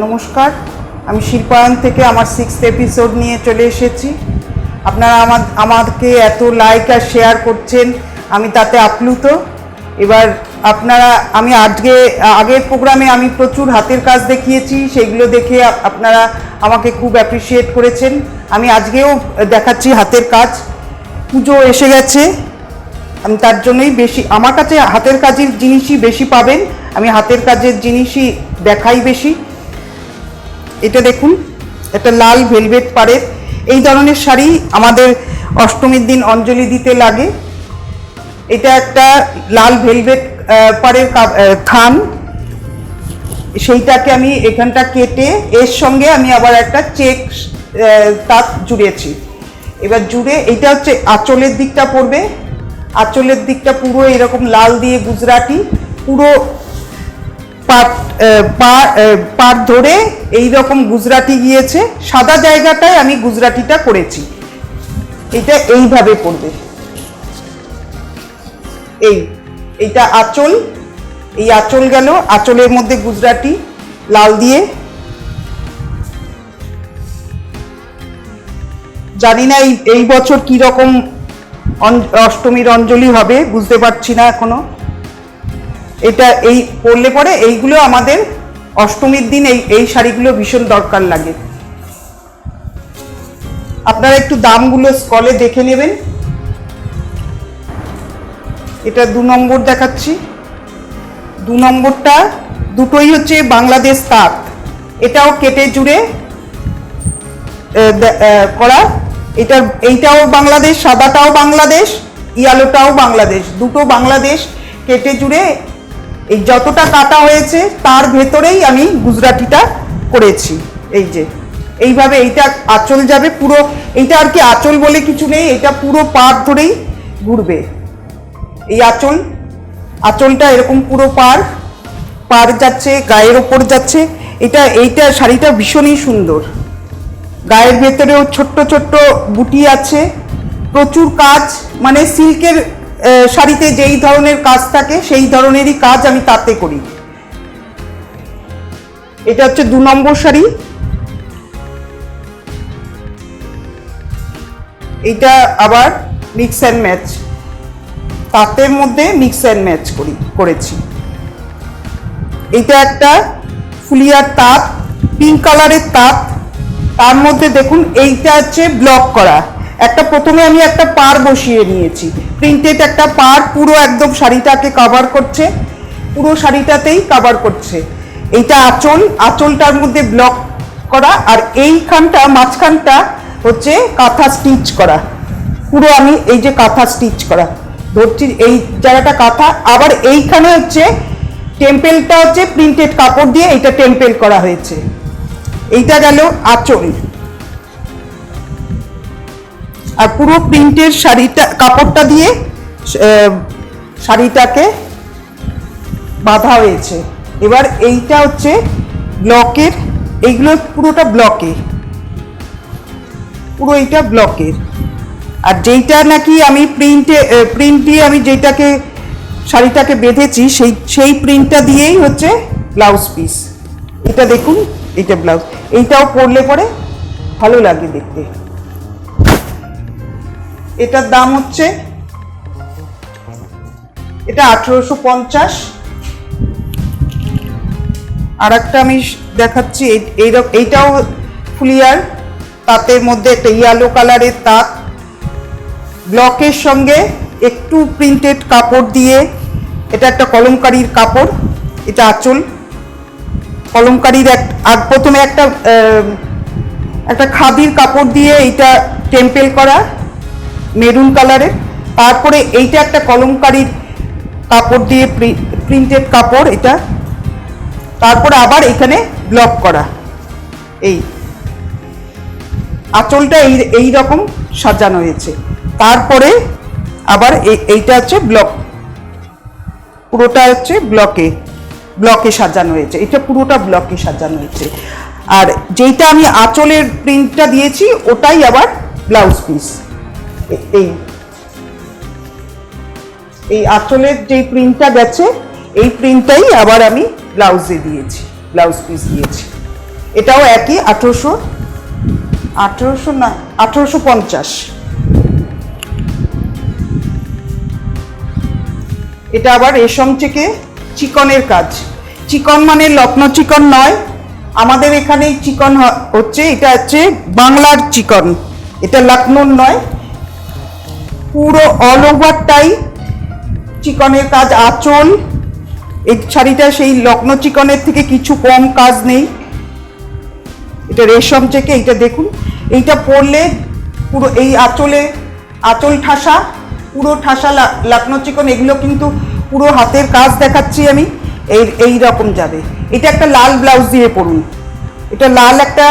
নমস্কার, আমি শিল্পায়ন থেকে আমার 6th এপিসোড নিয়ে চলে এসেছি। আপনারা আমাকে এত লাইক আর শেয়ার করছেন, আমি তাতে আপ্লুত। এবার আমি আগের প্রোগ্রামে আমি প্রচুর হাতের কাজ দেখিয়েছি, সেগুলো দেখে আপনারা আমাকে খুব অ্যাপ্রিসিয়েট করেছেন। আমি আজকেও দেখাচ্ছি হাতের কাজ। পুজো এসে গেছে, আমি তার জন্যই বেশি, আমার কাছে হাতের কাজের জিনিসই বেশি পাবেন। আমি হাতের কাজের জিনিসই দেখাই বেশি। এটা দেখুন, একটা লাল ভেলভেট পাড়ের এই ধরনের শাড়ি আমাদের অষ্টমীর দিন অঞ্জলি দিতে লাগে। এটা একটা লাল ভেলভেট পাড়ের থান, সেইটাকে আমি এখানটা কেটে এর সঙ্গে আমি আবার একটা চেক তাঁত জুড়েছি। এবার জুড়ে এইটা হচ্ছে আঁচলের দিকটা পড়বে। আঁচলের দিকটা পুরো এরকম লাল দিয়ে গুজরাটি, পুরো পাট ধরে এই রকম গুজরাটি গিয়েছে। সাদা জায়গাটায় আমি গুজরাটিটা করেছি। এটা এইভাবে পড়বে। এইটা আঁচল, এই আঁচল গেল, আঁচলের মধ্যে গুজরাটি লাল দিয়ে। জানি না এই বছর কি রকম অষ্টমীর অঞ্জলি হবে, বুঝতে পারছি না এখনো। এটা এই পরলে পরে এইগুলো আমাদের অষ্টমীর দিন এই শাড়িগুলো ভীষণ দরকার লাগে। আপনারা একটু দামগুলো স্কলে দেখে নেবেন। এটা 2 নম্বর দেখাচ্ছি। 2 নম্বরটা দুটোই হচ্ছে বাংলাদেশ তাঁত, এটাও কেটে জুড়ে করা। এইটাও বাংলাদেশ, সাদাটাও বাংলাদেশ, ইয়ালোটাও বাংলাদেশ, দুটো বাংলাদেশ কেটে জুড়ে এই যতটা কাটা হয়েছে তার ভেতরেই আমি গুজরাটিটা করেছি। এই যে এইভাবে এইটা আঁচল যাবে পুরো। এইটা আর কি আঁচল বলে কিছু নেই, এটা পুরো পাড় ধরেই ঘুরবে। এই আঁচলটা এরকম পুরো পাড় যাচ্ছে, গায়ের ওপর যাচ্ছে। এইটা শাড়িটা ভীষণই সুন্দর। গায়ের ভেতরেও ছোট্ট ছোট্ট বুটি আছে, প্রচুর কাজ, মানে সিল্কের শাড়িতে যেই ধরনের কাজ থাকে সেই ধরনেরই কাজ আমি তাতে করি। এটা হচ্ছে 2 নম্বর শাড়ি। এটা আবার মিক্স অ্যান্ড ম্যাচ, তাঁতের মধ্যে মিক্স অ্যান্ড ম্যাচ করেছি। এটা একটা ফুলিয়ার তাঁত, পিঙ্ক কালারের তাঁত। তার মধ্যে দেখুন এইটা হচ্ছে ব্লক করা। প্রথমে আমি একটা পাড় বসিয়ে নিয়েছি, প্রিন্টেড একটা পাড় পুরো একদম শাড়িটাকে কভার করছে, পুরো শাড়িটাতেই কভার করছে। এইটা আঁচলটার মধ্যে ব্লক করা, আর এইখানটা মাঝখানটা হচ্ছে কাঁথা স্টিচ করা। পুরো আমি এই যে কাঁথা স্টিচ করা ধরছি, এই জায়গাটা কাঁথা। আবার এইখানে হচ্ছে টেম্পেলটা হচ্ছে প্রিন্টেড কাপড় দিয়ে এটা টেম্পেল করা হয়েছে। এইটা গেল আঁচল, আর পুরো প্রিন্টের কাপড়টা দিয়ে শাড়িটাকে বাঁধা হয়েছে। এবার এইটা হচ্ছে ব্লকের, এইগুলো পুরোটা পুরো এইটা ব্লকের। আর যেইটা নাকি আমি প্রিন্ট দিয়ে আমি যেটাকে শাড়িটাকে বেঁধেছি সেই প্রিন্টটা দিয়েই হচ্ছে ব্লাউজ পিস। এটা দেখুন, এটা ব্লাউজ। এইটাও পরলে পরে ভালো লাগে দেখতে। এটার দাম হচ্ছে, এটা 1850। আর একটা আমি দেখাচ্ছি, এইটাও ফুলিয়ার তাঁতের মধ্যে একটা ইয়েলো কালারের তাঁত, ব্লকের সঙ্গে একটু প্রিন্টেড কাপড় দিয়ে। এটা একটা কলমকারীর কাপড়, এটা আঁচল। কলমকারীর প্রথমে একটা খাদির কাপড় দিয়ে এইটা টেম্পেল করা মেরুন কালারের, তারপরে এইটা একটা কলমকারীর কাপড় দিয়ে প্রিন্টেড কাপড় এটা, তারপরে আবার এখানে ব্লক করা। এই আঁচলটা এই রকম সাজানো হয়েছে। তারপরে আবার এইটা হচ্ছে ব্লক, পুরোটা হচ্ছে ব্লকে সাজানো হয়েছে। এটা পুরোটা ব্লকে সাজানো হয়েছে। আর যেইটা আমি আঁচলের প্রিন্টটা দিয়েছি ওটাই আবার ব্লাউজ পিস। এই আঁচলের যে প্রিন্টটা গেছে এই প্রিন্টটাই আবার আমি ব্লাউজ পিস দিয়েছি। এটাও একই 1800 না 1850। এটা আবার রেশম থেকে চিকনের কাজ। চিকন মানে লখনৌ চিকন নয়, আমাদের এখানে চিকন হচ্ছে, এটা হচ্ছে বাংলার চিকন, এটা লখনৌর নয়। পুরো অল ওভারটাই চিকনের কাজ। আঁচল, এই শাড়িটা সেই লখনৌ চিকনের থেকে কিছু কম কাজ নেই। এটা রেশম থেকে, এইটা দেখুন, এইটা পরলে পুরো এই আঁচল ঠাসা, পুরো ঠাসা লখনৌ চিকন। এগুলো কিন্তু পুরো হাতের কাজ দেখাচ্ছি আমি, এই রকম যাবে। এটা একটা লাল ব্লাউজ দিয়ে পরুন, এটা লাল একটা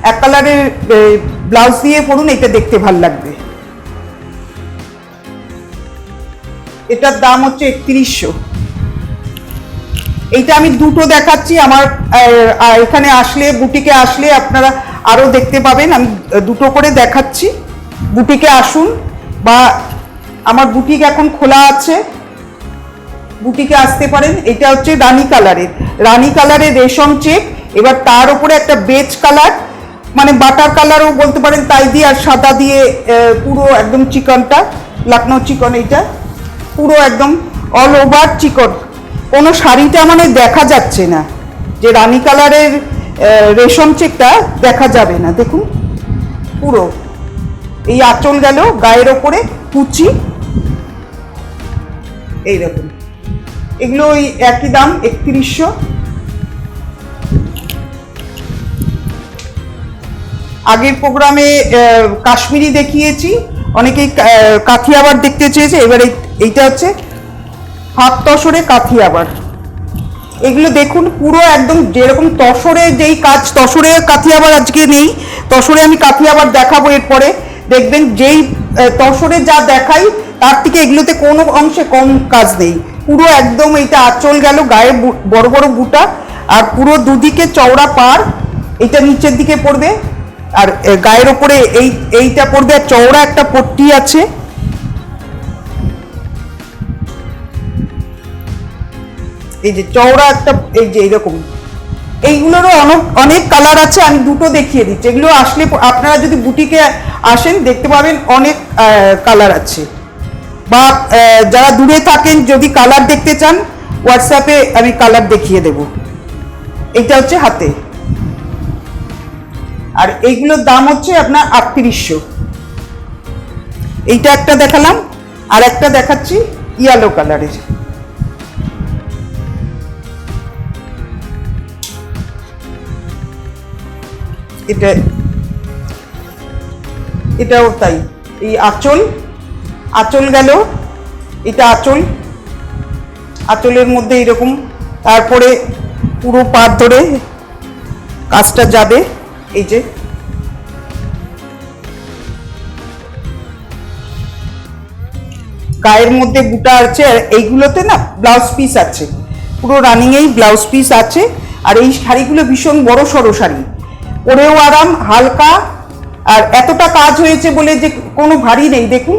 এক কালারের ব্লাউজ দিয়ে পরুন, এটা দেখতে ভাল লাগবে। এটার দাম হচ্ছে 3100। এইটা আমি দুটো দেখাচ্ছি, আমার এখানে আসলে, বুটিকে আসলে আপনারা আরো দেখতে পাবেন। আমি দুটো করে দেখাচ্ছি, বুটিকে আসুন, বা আমার বুটিক এখন খোলা আছে, বুটিকে আসতে পারেন। এটা হচ্ছে রানী কালারের রেশম চেক, এবার তার উপরে একটা বেজ কালার, মানে বাটার কালারও বলতে পারেন, তাই দিয়ে আর সাদা দিয়ে পুরো একদম চিকনটা লখনৌ চিকন। এইটা পুরো একদম অল ওভার চিকন, কোনো শাড়িটা মানে দেখা যাচ্ছে না যে রানী কালারের রেশম চেকটা দেখা যাবে না। দেখুন পুরো এই আঁচল গেল, গায়ের ওপরে কুচি, এইরকম। এগুলো ওই একই দাম 3100। আগের প্রোগ্রামে কাশ্মীরি দেখিয়েছি, অনেকেই কাথিয়াবাড় দেখতে চেয়েছে, এবার এইটা হচ্ছে হাত তসরে কাথিয়াবাড়। এগুলো দেখুন পুরো একদম যেরকম তসরে যেই কাজ, তসরে কাথিয়াবাড় আজকে নেই, তসরে আমি কাথিয়াবাড় দেখাবো এরপরে, দেখবেন যেই তসরে যা দেখাই তার থেকে এগুলোতে কোনো অংশে কম কাজ নেই। পুরো একদম এইটা আঁচল গেল, গায়ে বড় বড় বুটা, আর পুরো দুদিকে চওড়া পাড়, এটা নিচের দিকে পড়বে, আর গায়ের ওপরে এইটা পড়বে, আর চওড়া একটা পট্টি আছে। এই যে চওড়া একটা, এই যে এইরকম, এইগুলোরও অনেক কালার আছে, আমি দুটো দেখিয়ে দিচ্ছি। এগুলো আসলে আপনারা যদি বুটিকে আসেন দেখতে পাবেন অনেক কালার আছে, বা যারা দূরে থাকেন যদি কালার দেখতে চান হোয়াটসঅ্যাপে আমি কালার দেখিয়ে দেব। এইটা হচ্ছে হাতে, আর এইগুলোর দাম হচ্ছে আপনার 3800। এইটা একটা দেখালাম, আর একটা দেখাচ্ছি ইয়েলো কালারের। এটাও তাই, এই আঁচল গেল, এটা আঁচলের মধ্যে এইরকম, তারপরে পুরো পাড় ধরে কাজটা যাবে। এই যে গায়ের মধ্যে বুটা আছে, আর এইগুলোতে না ব্লাউজ পিস আছে, পুরো রানিংয়েই ব্লাউজ পিস আছে। আর এই শাড়িগুলো ভীষণ বড় সড়ো শাড়ি, পরেও আরাম, হালকা, আর এতটা কাজ হয়েছে বলে যে কোনো ভারী নেই। দেখুন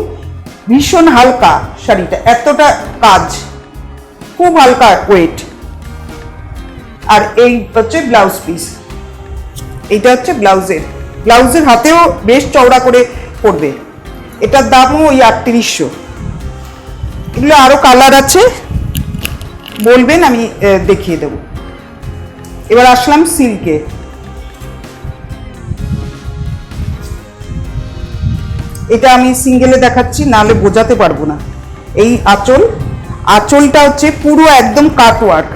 ভীষণ হালকা শাড়িটা, এতটা কাজ, খুব হালকা ওয়েট। আর এই হচ্ছে ব্লাউজ পিস, এইটা হচ্ছে ব্লাউজের হাতেও বেশ চওড়া করে পড়বে। এটার দামও ওই 3800। এগুলো আরো কালার আছে, বলবেন আমি দেখিয়ে দেব। এবার আসলাম সিল্কে। এটা আমি সিঙ্গেলে দেখাচ্ছি, নাহলে বোঝাতে পারবো না। এই আঁচলটা হচ্ছে পুরো একদম কাটওয়ার্ক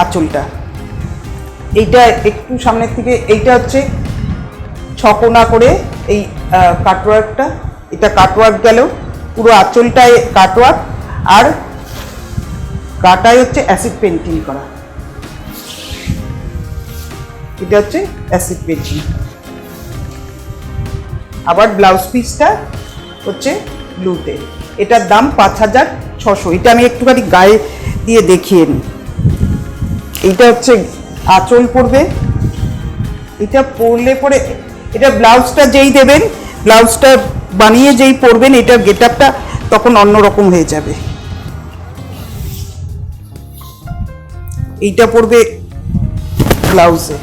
আঁচলটা। এইটা একটু সামনের থেকে, এইটা হচ্ছে ছকোনা করে এই কাটওয়ার্কটা, এটা কাটওয়ার্ক গেল, পুরো আঁচলটায় কাটওয়ার্ক, আর গাটায় হচ্ছে অ্যাসিড পেন্টিং করা। এটা হচ্ছে অ্যাসিড পেন্টিং। আবার ব্লাউজ পিসটা হচ্ছে ব্লুতে, এটার দাম 5600। এটা আমি একটুখানি গায়ে দিয়ে দেখিয়ে নিই। এইটা হচ্ছে আঁচল পড়বে, এটা পরলে পরে, এটা ব্লাউজটা যেই দেবেন, ব্লাউজটা বানিয়ে যেই পরবেন, এটার গেটআপটা তখন অন্যরকম হয়ে যাবে। এইটা পড়বে ব্লাউজে।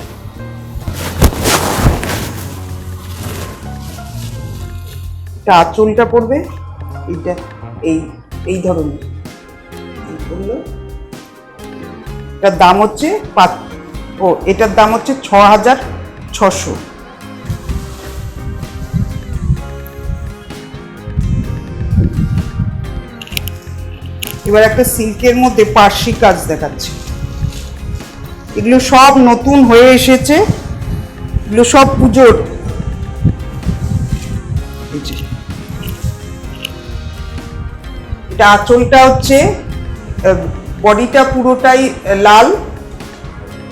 এটা আঁচলটা পড়বে এইটা এই ধরনের। এটার দাম হচ্ছে এটার দাম হচ্ছে 6,600। এবার একটা সিল্কের মধ্যে পার্সি কাজ দেখাচ্ছি। এগুলো সব নতুন হয়ে এসেছে, এগুলো সব পুজোর। এটা আঁচলটা হচ্ছে, বডিটা পুরোটাই লাল,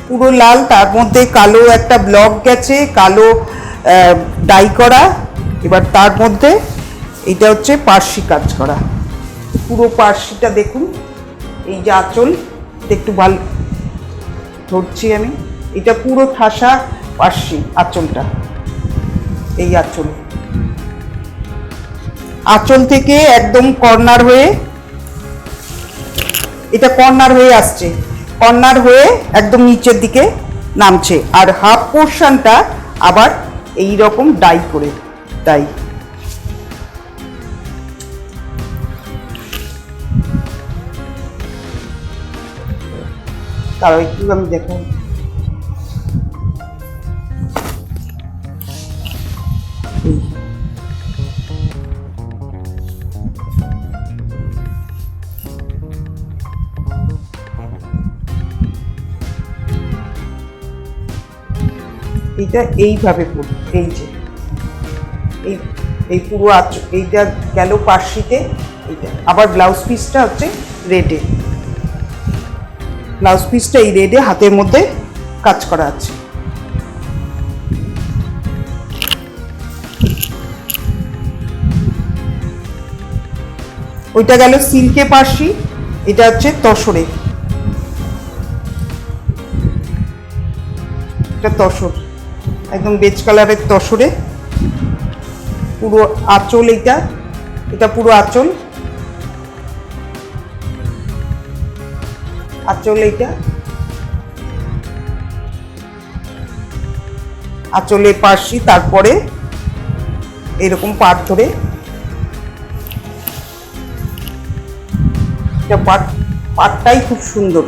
পুরো লাল, তার মধ্যে কালো একটা ব্লক গেছে, কালো ডাই করা। এবার তার মধ্যে এটা হচ্ছে পার্সি কাজ করা। পুরো পার্সিটা দেখুন, এই যে আঁচল একটু ভালো ধরছি আমি, এটা পুরো ঠাসা পার্সি আঁচলটা। এই আঁচল থেকে একদম কর্নার হয়ে, এটা কর্নার হয়ে আসছে, কর্নার হয়ে একদম নিচের দিকে নামছে। আর হাফ পোর্শনটা আবার এই রকম ডাই করে, ডাই। তারও একটু আমি দেখুন, এটা এইভাবে পড়বে। এই যে এই পুরো এইটা গেল পার্সিতে। এইটা আবার ব্লাউজ পিসটা হচ্ছে রেডে, ব্লাউজ পিসটা এই রেডে হাতের মধ্যে কাজ করা আছে। ওইটা গেল সিল্কে পার্সি, এটা হচ্ছে তসরে, এটা তসর, একদম বেজ কালারের তসরে। পুরো আঁচল এটা পুরো আঁচল, এইটা আঁচলে পার্সি, তারপরে এরকম পাট ধরে, এটা পাটটাই খুব সুন্দর,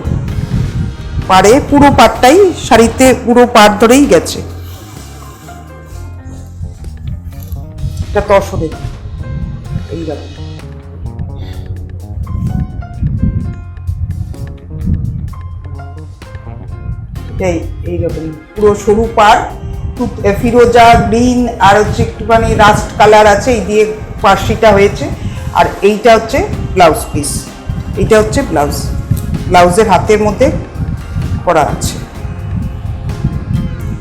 পাড়ে পুরো পাটটাই শাড়িতে পুরো পাট ধরেই গেছে। এটা তসরে এইরকম। এইরকম পুরো সরু পাড়, ফিরোজা গ্রিন আর হচ্ছে একটুখানি রাস্ট কালার আছে, এই দিয়ে পার্সিটা হয়েছে। আর এইটা হচ্ছে ব্লাউজ পিস, এইটা হচ্ছে ব্লাউজের হাতের মধ্যে করা আছে,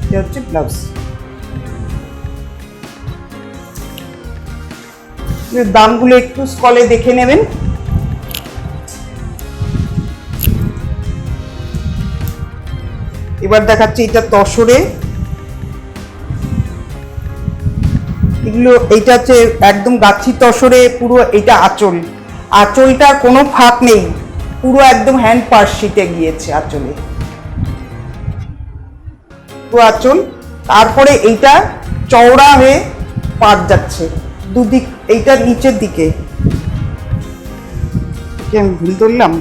এটা হচ্ছে ব্লাউজ। দামগুলো একটু স্কলে দেখে নেবেন। এবার দেখাচ্ছি এটা তসরে, এগুলো এইটা হচ্ছে একদম গাছি তসরে পুরো। এটা আঁচলটা কোনো ফাঁক নেই, পুরো একদম হ্যান্ড পার্সিতে গিয়েছে আঁচলে, পুরো আঁচল। তারপরে এইটা চওড়া হয়ে পাট যাচ্ছে দুদিক, এইটা নিচের দিকে। আমি ভুল ধরলাম,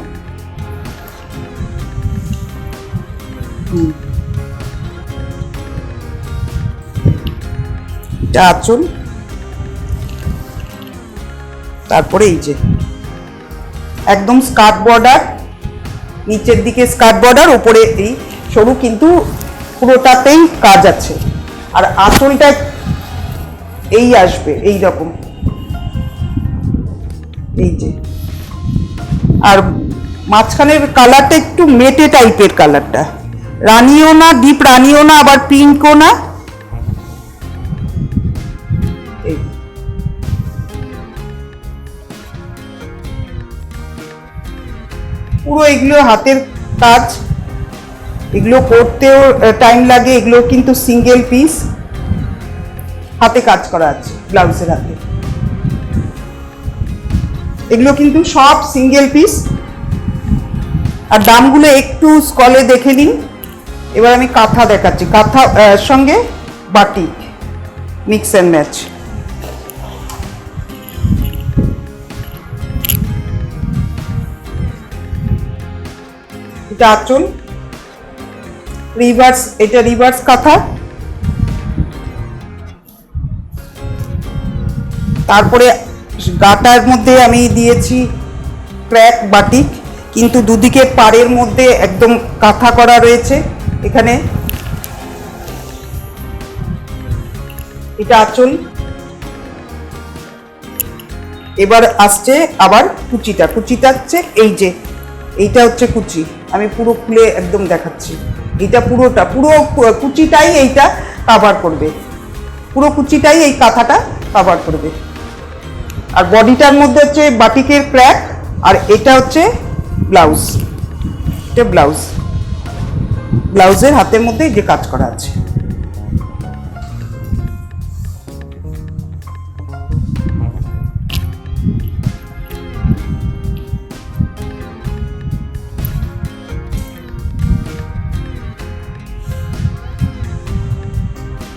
এটা আঁচল, তারপরে এই যে একদম স্কার্ট বর্ডার, নিচের দিকে স্কার্ট বর্ডার, উপরে এই সরু, কিন্তু পুরোটাতেই কাজ আছে। আর আঁচলটা এই আসবে এই রকম, এই যে। আর মাঝখানের কালারটা একটু মেটে টাইপের কালারটা, রানিও না, ডিপ রানিও না, আবার পিঙ্কও না। পুরো এগুলো হাতের কাজ, এগুলো করতেও টাইম লাগে, এগুলো কিন্তু সিঙ্গেল পিস হাতে কাজ করা আছে ব্লাউজের হাতে, এগুলো কিন্তু সব সিঙ্গেল পিস। আর দামগুলো একটু স্কলে দেখে নিন, এবার আমি কাঁথা দেখাচ্ছি, কাঁথা সঙ্গে বাটিক মিক্স অ্যান্ড ম্যাচ। এটা আঁচল, রিভার্স, এটা রিভার্স কাঁথা। তারপরে গাটার মধ্যে আমি দিয়েছি ক্র্যাক বাটিক, কিন্তু দুদিকে পাড়ের মধ্যে একদম কাঁথা করা রয়েছে এখানে। এটা আঁচল। এবার আসছে আবার কুচিটা, কুচিটা হচ্ছে এই যে এইটা হচ্ছে কুচি, আমি পুরো খুলে একদম দেখাচ্ছি। এইটা পুরোটা, পুরো কুচিটাই এইটা কাভার করবে, পুরো কুচিটাই এই কাঁথাটা কাভার করবে। আর বডিটার মধ্যে হচ্ছে বাটিকের ক্র্যাক, আর এটা হচ্ছে ব্লাউজ, এটা ব্লাউজ, ব্লাউজের হাতের মধ্যে যে কাজ করা আছে।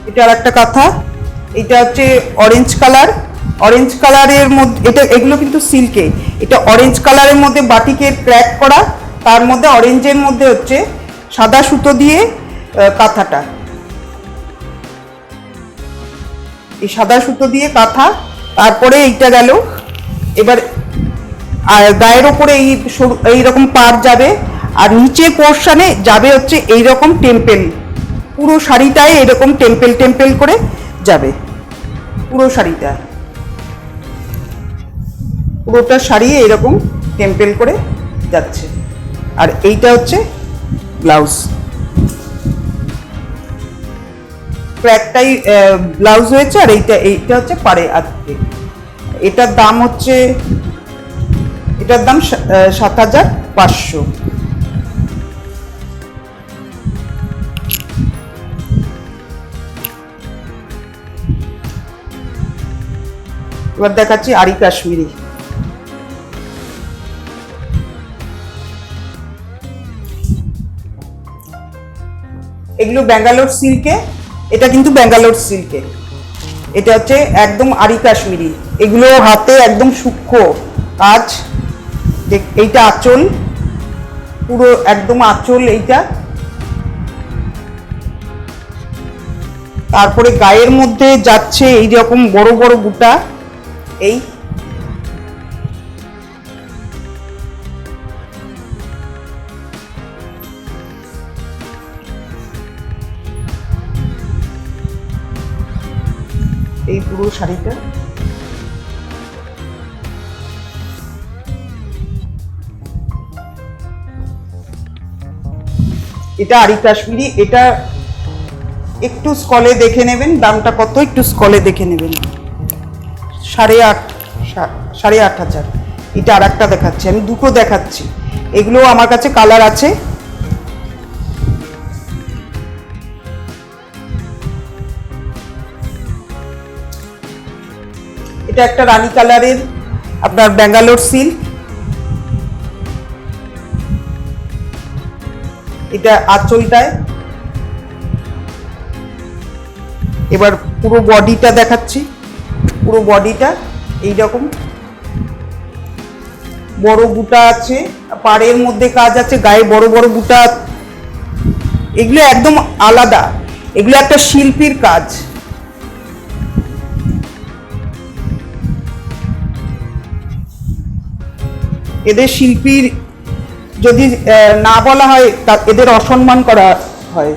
এটা আর একটা কাঁথা, এটা হচ্ছে অরেঞ্জ কালার, অরেঞ্জ কালারের মধ্যে এটা, এগুলো কিন্তু সিল্কে, এটা অরেঞ্জ কালারের মধ্যে বাটিকের ক্র্যাক করা, তার মধ্যে অরেঞ্জের মধ্যে হচ্ছে সাদা সুতো দিয়ে কাঁথাটা, এই সাদা সুতো দিয়ে কাঁথা। তারপরে এইটা গেল। এবার গায়ের ওপরে এইরকম পাড় যাবে, আর নিচের পোর্শনে যাবে হচ্ছে এইরকম টেম্পেল, পুরো শাড়িটায় এরকম টেম্পেল টেম্পেল করে যাবে, পুরো শাড়িটা, পুরোটা শাড়ি এরকম টেম্পেল করে যাচ্ছে। আর এইটা হচ্ছে ব্লাউজ, ক্র্যাকটাই ব্লাউজ হয়েছে, আর এইটা হচ্ছে পাড়ে আজকে। এটার দাম হচ্ছে, এটার দাম ৭,৫০০। এবার দেখাচ্ছি আরি কাশ্মীরি। এগুলো ব্যাঙ্গালোর সিল্কে, এটা কিন্তু ব্যাঙ্গালোর সিল্কে, এটা হচ্ছে একদম আরি কাশ্মীরি। এগুলো হাতে একদম সূক্ষ্ম কাজ। এইটা আঁচল, পুরো একদম আঁচল এইটা। তারপরে গায়ের মধ্যে যাচ্ছে এইরকম বড় বড় বুটা, এই এই পুরো শাড়িটা। এটা আরি কাশ্মীরি, এটা একটু স্কলে দেখে নেবেন দামটা কত, একটু স্কলে দেখে নেবেন। 8,500। এটা আর একটা দেখাচ্ছি, আমি দুটো দেখাচ্ছি, এগুলো আমার কাছে কালার আছে। এটা একটা রানী কালারের আপনার ব্যাঙ্গালোর সিল্ক, এটা আঁচলটায়। এবার পুরো বডিটা দেখাচ্ছি, পুরো বডিটা এইরকম বড় বুটা আছে, পাড়ের মধ্যে কাজ আছে, গায়ে বড় বড় বুটা। এগুলো একদম আলাদা, এগুলো একটা শিল্পীর কাজ। এদের শিল্পীর যদি না বলা হয় এদের অসম্মান করা হয়।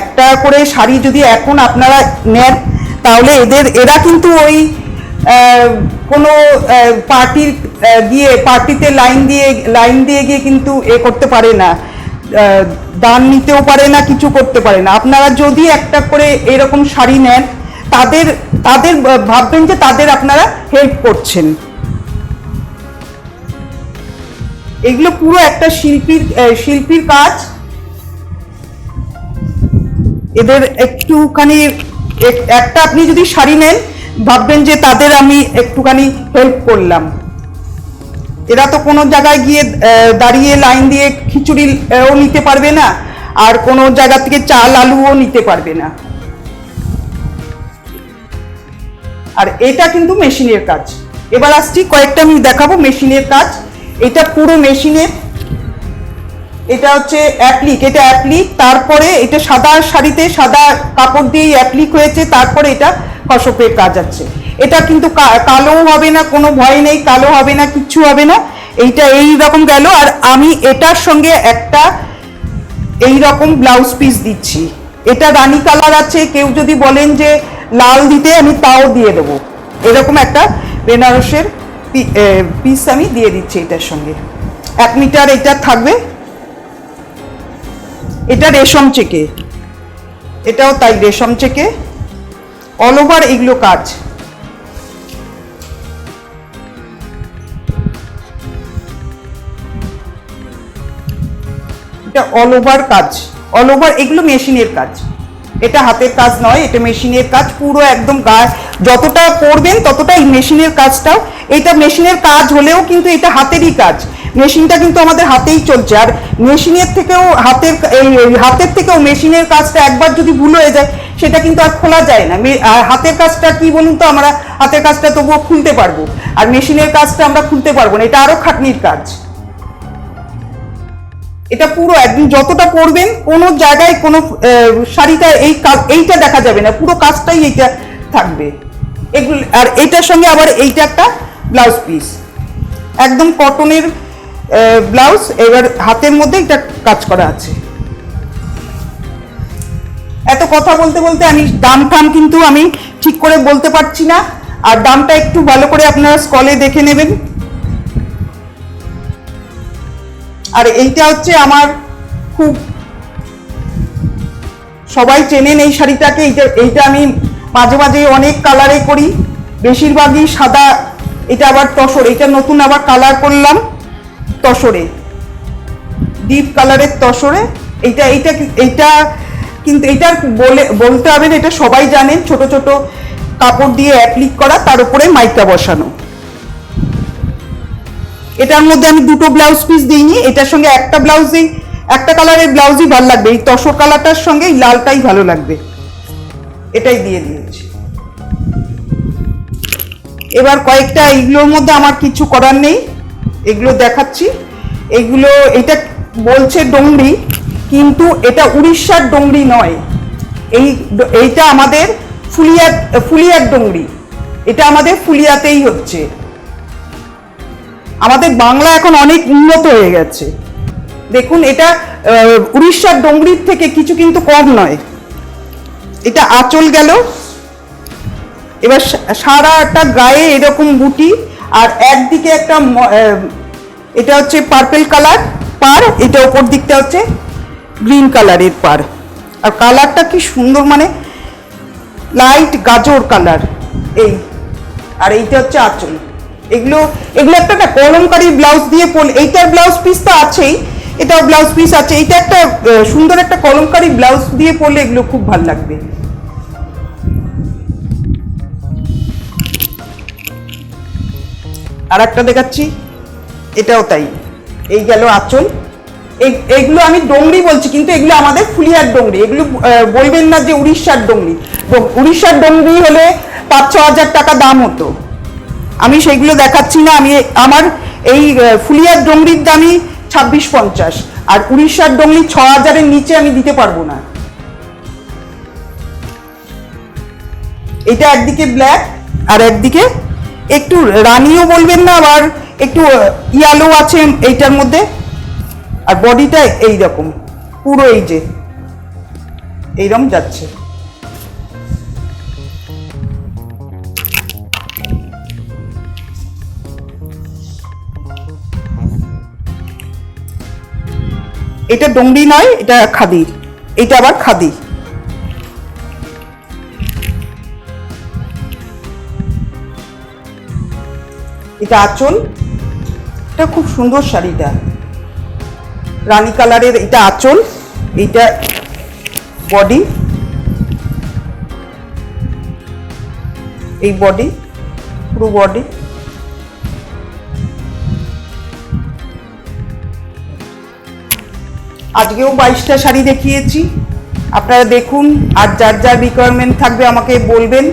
একটা করে শাড়ি যদি এখন আপনারা নেন, তাহলে এরা কিন্তু ওই কোনো পার্টির গিয়ে পার্টিতে লাইন দিয়ে গিয়ে কিন্তু করতে পারে না, দান নিতেও পারে না, কিছু করতে পারে না। আপনারা যদি একটা করে এরকম শাড়ি নেন, তাদের ভাববেন যে তাদের আপনারা হেল্প করছেন। এগুলো পুরো একটা শিল্পীর কাজ। এদের একটুখানি একটা আপনি যদি শাড়ি নেন, ভাববেন যে তাদের আমি একটুখানি হেল্প করলাম। এরা তো কোনো জায়গায় গিয়ে দাঁড়িয়ে লাইন দিয়ে খিচুড়িও নিতে পারবে না, আর কোনো জায়গা থেকে চাল আলুও নিতে পারবে না। আর এটা কিন্তু মেশিনের কাজ। এবার আসছি কয়েকটা আমি দেখাবো মেশিনের কাজ। এটা পুরো মেশিনের, এটা হচ্ছে অ্যাপ্লিক, এটা অ্যাপ্লিক, তারপরে এটা সাদা শাড়িতে সাদা কাপড় দিয়ে অ্যাপ্লিক হয়েছে, তারপরে এটা কসপের কাজ আছে। এটা কিন্তু কালো হবে না, কোনো ভয় নেই, কালো হবে না, কিচ্ছু হবে না। এইটা এই রকম গেল। আর আমি এটার সঙ্গে একটা এই রকম ব্লাউজ পিস দিচ্ছি। এটা রানী কালার আছে, কেউ যদি বলেন যে লাল দিতে আমি তাও দিয়ে দেবো। এরকম একটা বেনারসের পিস আমি দিয়ে দিচ্ছি এটার সঙ্গে। 1 মিটার এটা থাকবে। এটা রেশম চেকে, এটাও তাই রেশম চেকে, অল ওভার এগুলো কাজ। এটা অল ওভার কাজ, অল ওভার এগুলো মেশিনের কাজ। এটা হাতের কাজ নয়, এটা মেশিনের কাজ পুরো একদম। গায়ে যতটা করবেন ততটাই মেশিনের কাজটাও। এটা মেশিনের কাজ হলেও কিন্তু এটা হাতেরই কাজ। মেশিনটা কিন্তু আমাদের হাতেই চলছে। আর মেশিনের থেকেও হাতের থেকেও মেশিনের কাজটা একবার যদি ভুল হয়ে যায় সেটা কিন্তু আর খোলা যায় না। আর হাতের কাজটা কি বলুন তো, আমরা হাতের কাজটা তবুও খুলতে পারবো, আর মেশিনের কাজটা আমরা খুলতে পারবো না। এটা আরো খাটনির কাজ। এটা পুরো একদিন যতটা করবেন কোনো জায়গায় কোনো শাড়িটা এইটা দেখা যাবে না, পুরো কাজটাই এইটা থাকবে এগুলো। আর এটার সঙ্গে আবার এইটা একটা ব্লাউজ পিস, একদম কটনের ব্লাউজ। এবার হাতের মধ্যে এটা কাজ করা আছে। এত কথা বলতে বলতে আমি দাম টাম কিন্তু আমি ঠিক করে বলতে পারছি না। আর দামটা একটু ভালো করে আপনারা স্কলে দেখে নেবেন। আর এইটা হচ্ছে আমার খুব, সবাই চেনেন এই শাড়িটাকে। এইটা আমি মাঝে মাঝে অনেক কালারে করি, বেশিরভাগই সাদা। এটা আবার তসর, এটা নতুন আবার কালার করলাম তসরে, ডিপ কালারের তসরে। এইটা এইটা এইটা কিন্তু এটা বলতে হবে না, এটা সবাই জানেন। ছোট ছোট কাপড় দিয়ে অ্যাপ্লিক করা, তার উপরে মাইকা বসানো। এটার মধ্যে আমি দুটো ব্লাউজ পিস দিইনি, এটার সঙ্গে একটা ব্লাউজই, একটা কালারের ব্লাউজই ভালো লাগবে। এই তসর কালারটার সঙ্গে এই লালটাই ভালো লাগবে, এটাই দিয়ে দিয়েছি। এবার কয়েকটা এইগুলোর মধ্যে আমার কিছু করার নেই, এগুলো দেখাচ্ছি। এগুলো এটা বলছে ডোংরি, কিন্তু এটা উড়িষ্যার ডোংরি নয়। এইটা আমাদের ফুলিয়ার ডোংরি। এটা আমাদের ফুলিয়াতেই হচ্ছে। আমাদের বাংলা এখন অনেক উন্নত হয়ে গেছে। দেখুন, এটা উড়িষ্যার ডোংরির থেকে কিছু কিন্তু কম নয়। এটা আঁচল গেল। এবার সারাটা গায়ে এরকম বুটি, আর একদিকে একটা এটা হচ্ছে পার্পল কালার পার, এটা ওপর দিকটা হচ্ছে গ্রিন কালারের পার। আর কালারটা কি সুন্দর, মানে লাইট গাজর কালার এই। আর এইটা হচ্ছে আঁচল। এগুলো একটা কলমকারী ব্লাউজ দিয়ে পরলে, এইটার ব্লাউজ পিস তো আছেই, এটাও ব্লাউজ পিস আছে। এইটা একটা সুন্দর একটা কলমকারী ব্লাউজ দিয়ে পরলে এগুলো খুব ভালো লাগবে। আর একটা দেখাচ্ছি, এটাও তাই। এই গেল আঁচল। এইগুলো আমি ডোংরি বলছি, কিন্তু এগুলো আমাদের ফুলিয়ার ডোংরি। এগুলো বলবেন না যে উড়িষ্যার ডোংরি। উড়িষ্যার ডোংরি হলে 5-6 হাজার টাকা দাম হতো। আমি সেইগুলো দেখাচ্ছি না। আমি আমার এই ফুলিয়ার ডোংরির দামই 26-50, আর উড়িষ্যার ডোংরি 6,000-এর নিচে আমি দিতে পারবো না। এটা একদিকে ব্ল্যাক আর একদিকে একটু রানিও বলবেন না, আবার একটু ইয়ালো আছে এইটার মধ্যে। আর বডিটা এইরকম পুরো এই যে এইরকম যাচ্ছে। এটা ডোংরি নয়, এটা খাদির। এটা আবার খাদি। এটা আঁচল। এটা খুব সুন্দর শাড়িটা, রানী কালারের। এটা আঁচল, এইটা বডি, এই বডি পুরো বডি। আজকেও 22টা শাড়ি দেখিয়েছি, আপনারা দেখুন। আর যার যার রিকোয়ারমেন্ট থাকবে আমাকে বলবেন,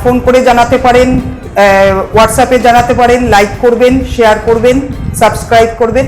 ফোন করে জানাতে পারেন, হোয়াটসঅ্যাপে জানাতে পারেন, লাইক করবেন, শেয়ার করবেন, সাবস্ক্রাইব করবেন।